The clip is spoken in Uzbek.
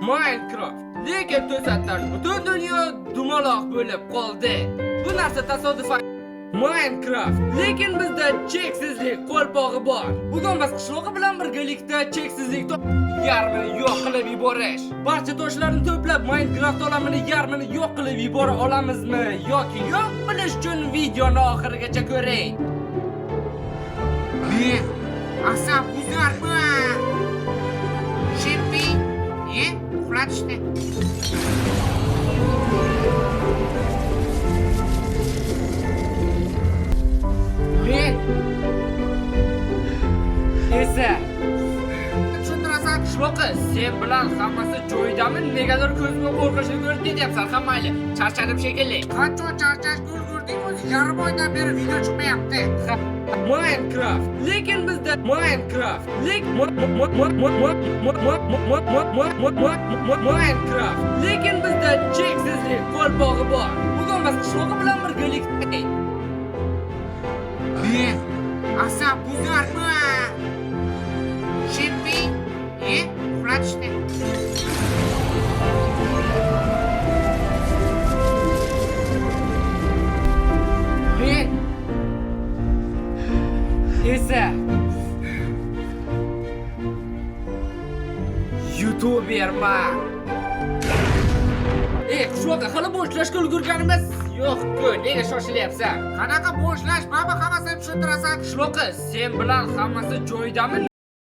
Minecraft. Lekin to'satdan butun dunyo dumaloq bo'lib qoldi. Bu narsa tasodifan. Minecraft. Lekin bizda cheksizlik qo'lpog'i bor. Bugun biz qishloqi bilan birgalikda cheksizlik yarmini yo'q qilib yuborish. Barcha toshlarni to'plab Minecraft olamini yarmini yo'q qilib yubora olamizmi yoki yo'q bilish uchun videoni oxirigacha ko'ring. Asab buzarmi? Shippi, uxlatishdi. Men esa Tushuntirasan? qishloqi sen bilan hammasi joyidami? Negadir ko'zimga qo'rqinchli ko'rib ketyapsan hammayli. Charchadim shekilli. Qancha charchash ko'rding o'zi? Yarim oydan beri video chiqmayapti. Minecraft. Lekin bizda Minecraft. Minecraft. Lekin bizda cheksizlik qo'lpog'i bor. Bugun biz qishloqi bilan birgalikda Asab buzarmi? Shippi, uxlatishdi. men esa YouTuberman. Qishloqqa hali boshlashga ulgurganimiz yo'q-ku, nega shoshilyapsan? Qanaqa boshlash? Mana hammasini tushuntirasan. Qishloqi sen bilan hammasi joyidami?